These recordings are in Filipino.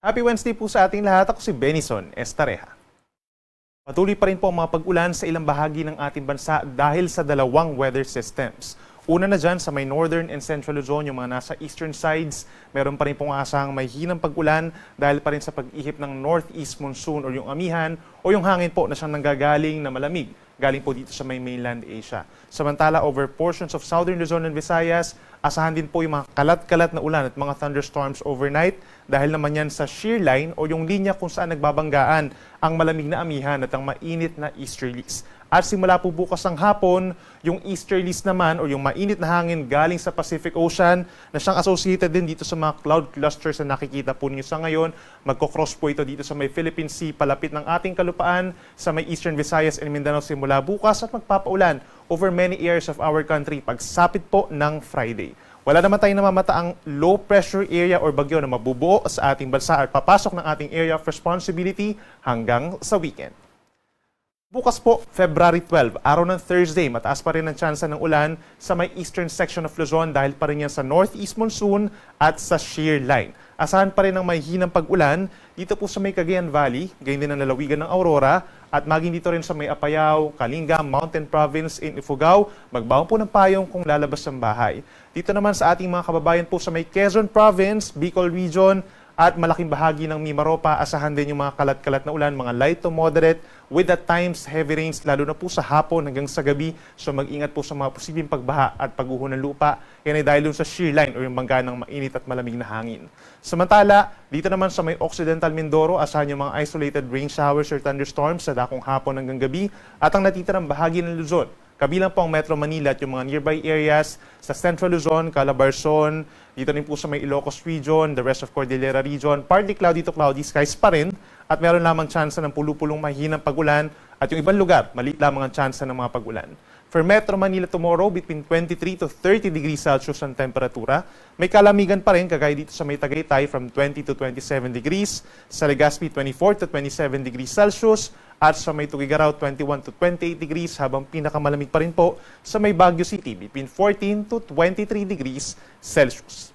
Happy Wednesday po sa ating lahat. Ako si Benison Estareja. Patuloy pa rin po ang mga pag-ulan sa ilang bahagi ng ating bansa dahil sa dalawang weather systems. Una na dyan sa may northern and central Luzon, yung mga nasa eastern sides, meron pa rin pong asang may hinang pag-ulan dahil pa rin sa pag-ihip ng northeast monsoon o yung amihan o yung hangin po na siyang nanggagaling na malamig galing po dito sa may mainland Asia. Samantala, over portions of southern Luzon and Visayas, asahan din po yung mga kalat-kalat na ulan at mga thunderstorms overnight dahil naman yan sa shear line o yung linya kung saan nagbabanggaan ang malamig na amihan at ang mainit na easterlies. At simula po bukas ng hapon, yung easterlies naman o yung mainit na hangin galing sa Pacific Ocean na siyang associated din dito sa mga cloud clusters na nakikita po niyo sa ngayon. Magkocross po ito dito sa may Philippine Sea, palapit ng ating kalupaan sa may Eastern Visayas and Mindanao simula bukas at magpapaulan over many areas of our country pagsapit po ng Friday. Wala naman tayong namamataang low pressure area or bagyo na mabubuo sa ating bansa at papasok ng ating area of responsibility hanggang sa weekend. Bukas po, February 12, araw ng Thursday, mataas pa rin ang tsansa ng ulan sa may eastern section of Luzon dahil pa rin yan sa northeast monsoon at sa shear line. Asahan pa rin ang may hinang pag-ulan dito po sa may Cagayan Valley, gayon din ang lalawigan ng Aurora, at maging dito rin sa may Apayao, Kalinga, Mountain Province in Ifugao, magbaon po ng payong kung lalabas ng bahay. Dito naman sa ating mga kababayan po sa may Quezon Province, Bicol Region, at malaking bahagi ng Mimaropa, asahan din yung mga kalat-kalat na ulan, mga light to moderate, with at times heavy rains, lalo na po sa hapon hanggang sa gabi. So mag-ingat po sa mga posibleng pagbaha at pagguho ng lupa. Yan ay dahil sa shear line o yung bangga ng mainit at malamig na hangin. Samantala, dito naman sa may Occidental Mindoro, asahan yung mga isolated rain showers or thunderstorms sa dakong hapon hanggang gabi at ang natitirang bahagi ng Luzon. Kabilang po ang Metro Manila at yung mga nearby areas sa Central Luzon, Calabarzon, dito rin po sa may Ilocos Region, the rest of Cordillera Region, partly cloudy to cloudy skies pa rin at meron lamang tsansa ng pulupulong mahinang pag-ulan at yung ibang lugar, maliit lamang ang tsansa ng mga pag-ulan. For Metro Manila tomorrow, between 23 to 30 degrees Celsius ang temperatura. May kalamigan pa rin, kagaya dito sa may Tagaytay, from 20 to 27 degrees. Sa Legazpi, 24 to 27 degrees Celsius. At sa may Tugigaraw, 21 to 28 degrees, habang pinakamalamig pa rin po sa may Baguio City, between 14 to 23 degrees Celsius.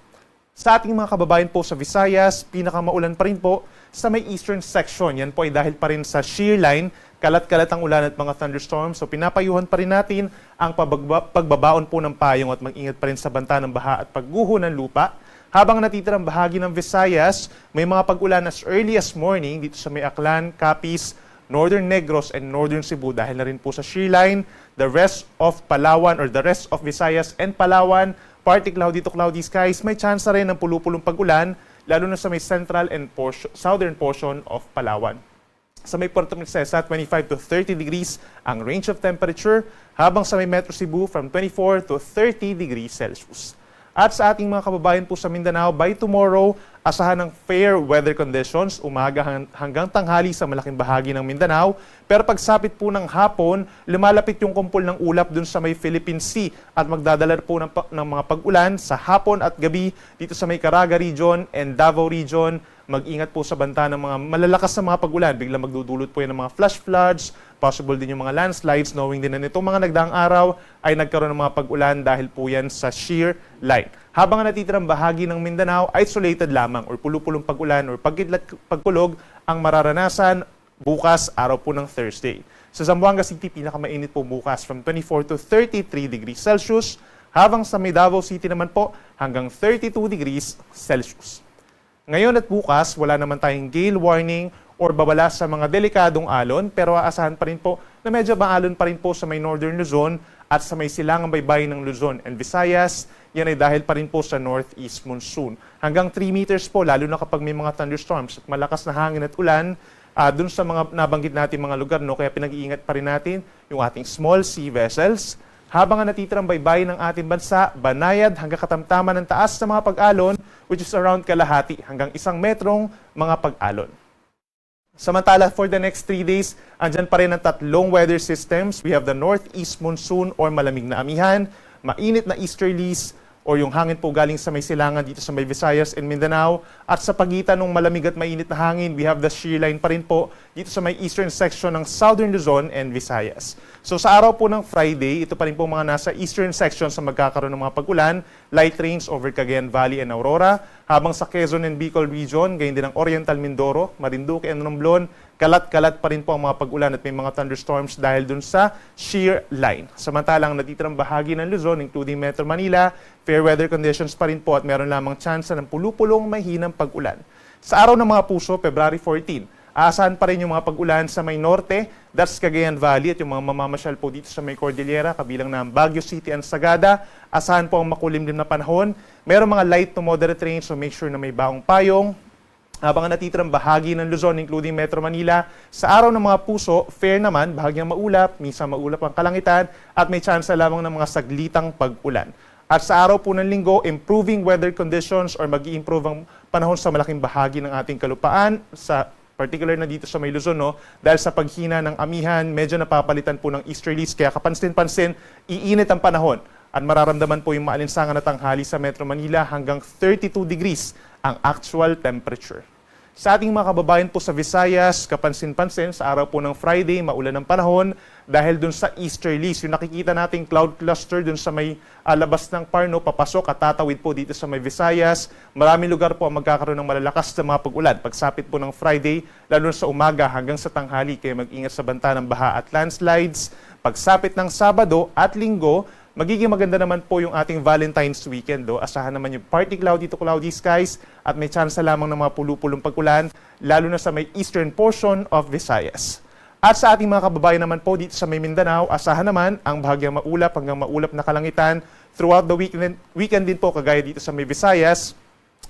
Sa ating mga kababayan po sa Visayas, pinakamaulan pa rin po sa may eastern section. Yan po ay dahil pa rin sa shear line, kalat-kalat ang ulan at mga thunderstorms. So pinapayuhan pa rin natin ang pagbabaon po ng payong at mag-ingat pa rin sa banta ng baha at pagguho ng lupa. Habang natitirang bahagi ng Visayas, may mga pag-ulan as early as morning dito sa may Aklan, Capiz, Northern Negros and Northern Cebu dahil na rin po sa shear line. The rest of Palawan or the rest of Visayas and Palawan, partly cloudy to cloudy skies, may chance rin ng pulupulong pag-ulan, lalo na sa may central and southern portion of Palawan. Sa may Puerto Princesa, 25 to 30 degrees ang range of temperature, habang sa may Metro Cebu from 24 to 30 degrees Celsius. At sa ating mga kababayan po sa Mindanao, by tomorrow, asahan ng fair weather conditions, umaga hanggang tanghali sa malaking bahagi ng Mindanao. Pero pagsapit po ng hapon, lumalapit yung kumpol ng ulap dun sa may Philippine Sea at magdadala po ng mga pag-ulan sa hapon at gabi dito sa may Caraga Region and Davao Region. Mag-ingat po sa banta ng mga malalakas na mga pag-ulan. Biglang magdudulot po yan ng mga flash floods, possible din yung mga landslides, knowing din na nitong mga nagdaang araw ay nagkaroon ng mga pag-ulan dahil po yan sa shear line. Habang natitirang bahagi ng Mindanao, isolated lamang or pulupulong pag-ulan or pagkulog ang mararanasan bukas, araw po ng Thursday. Sa Zamboanga City, pinakamainit po bukas from 24 to 33 degrees Celsius, habang sa may Davao City naman po hanggang 32 degrees Celsius. Ngayon at bukas, wala naman tayong gale warning or babala sa mga delikadong alon, pero aasahan pa rin po na medyo maalon pa rin po sa may Northern Luzon at sa may silangang baybayin ng Luzon and Visayas. Yan ay dahil pa rin po sa northeast monsoon. Hanggang 3 meters po, lalo na kapag may mga thunderstorms at malakas na hangin at ulan, dun sa mga nabanggit natin mga lugar, no? Kaya pinag-iingat pa rin natin yung ating small sea vessels. Habang ang natitirang baybayin ng ating bansa, banayad hanggang katamtaman ng taas sa mga pag-alon, which is around kalahati hanggang 1 metrong mga pag-alon. Samantala, for the next 3 days, andyan pa rin ang tatlong weather systems. We have the northeast monsoon or malamig na amihan, mainit na easterlies, or yung hangin po galing sa may silangan dito sa may Visayas and Mindanao. At sa pagitan ng malamig at mainit na hangin, we have the shear line pa rin po dito sa may eastern section ng Southern Luzon and Visayas. So sa araw po ng Friday, ito pa rin po mga nasa eastern section sa magkakaroon ng mga pag-ulan, light rains over Cagayan Valley and Aurora, habang sa Quezon and Bicol region, gayon din ang Oriental Mindoro, Marinduque and Romblon, kalat-kalat pa rin po ang mga pag-ulan at may mga thunderstorms dahil dun sa shear line. Samantalang natitirang bahagi ng Luzon, including Metro Manila, fair weather conditions pa rin po at meron lamang tsansa ng pulupulong mahinang pag-ulan. Sa araw ng mga puso, February 14, aasahan pa rin yung mga pag-ulan sa may norte, that's Cagayan Valley at yung mga mamamasyal po dito sa may Cordillera, kabilang na Baguio City and Sagada. Asahan po ang makulimlim na panahon. Meron mga light to moderate rain, so make sure na may baong payong. Habang ang natitirang bahagi ng Luzon, including Metro Manila, sa araw ng mga puso, fair naman, bahagyang maulap, minsan maulap ang kalangitan, at may tsansa lamang ng mga saglitang pag-ulan. At sa araw po ng linggo, improving weather conditions or mag-i-improve ang panahon sa malaking bahagi ng ating kalupaan, sa particular na dito sa may Luzon, no? Dahil sa paghina ng amihan, medyo napapalitan po ng easterlies, kaya kapansin-pansin, iinit ang panahon. At mararamdaman po yung maalinsangan na tanghali sa Metro Manila hanggang 32 degrees ang actual temperature. Sa ating mga kababayan po sa Visayas, kapansin-pansin, sa araw po ng Friday, maulan ang panahon dahil dun sa easterlies. Yung nakikita nating cloud cluster dun sa may labas ng Parno, papasok at tatawid po dito sa may Visayas. Maraming lugar po ang magkakaroon ng malalakas na mga pag-ulan. Pagsapit po ng Friday, lalo sa umaga hanggang sa tanghali, kaya mag-ingat sa banta ng baha at landslides. Pagsapit ng Sabado at Linggo, magiging maganda naman po yung ating Valentine's weekend. Asahan naman yung partly cloudy to cloudy skies at may tsansa lamang ng mga pulupulong pag-ulan, lalo na sa may eastern portion of Visayas. At sa ating mga kababayan naman po dito sa may Mindanao, asahan naman ang bahagyang maulap hanggang maulap na kalangitan throughout the weekend din po kagaya dito sa may Visayas.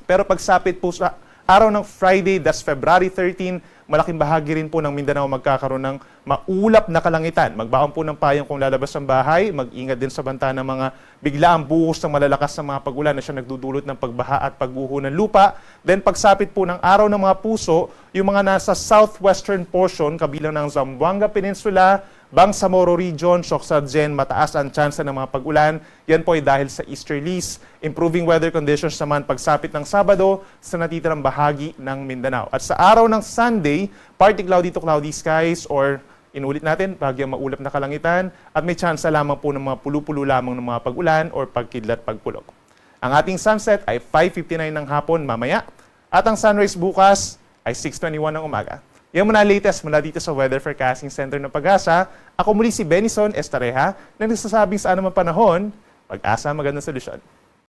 Pero pagsapit po sa araw ng Friday, that's February 13, malaking bahagi rin po ng Mindanao magkakaroon ng maulap na kalangitan. Magbaon po ng payong kung lalabas ng bahay, mag-ingat din sa banta ng mga biglaang buhos ng malalakas na mga pag-ulan na siya nagdudulot ng pagbaha at pagguho ng lupa. Then pagsapit po ng araw ng mga puso, yung mga nasa southwestern portion, kabilang ng Zamboanga Peninsula, Bangsamoro Region, Socsadjen, mataas ang tsansa ng mga pag-ulan. Yan po ay dahil sa easterlies. Improving weather conditions naman pagsapit ng Sabado sa natitirang bahagi ng Mindanao. At sa araw ng Sunday, partly cloudy to cloudy skies or inulit natin, bahagyang maulap na kalangitan at may tsansa lamang po ng mga pulupulo lamang ng mga pag-ulan or pagkidlat pagpulog. Ang ating sunset ay 5:59 ng hapon mamaya at ang sunrise bukas ay 6:21 ng umaga. Yan muna latest mula dito sa Weather Forecasting Center ng Pag-asa. Ako muli si Benison Estareha na nagsasabing sa anumang panahon, Pag-asa, magandang solusyon.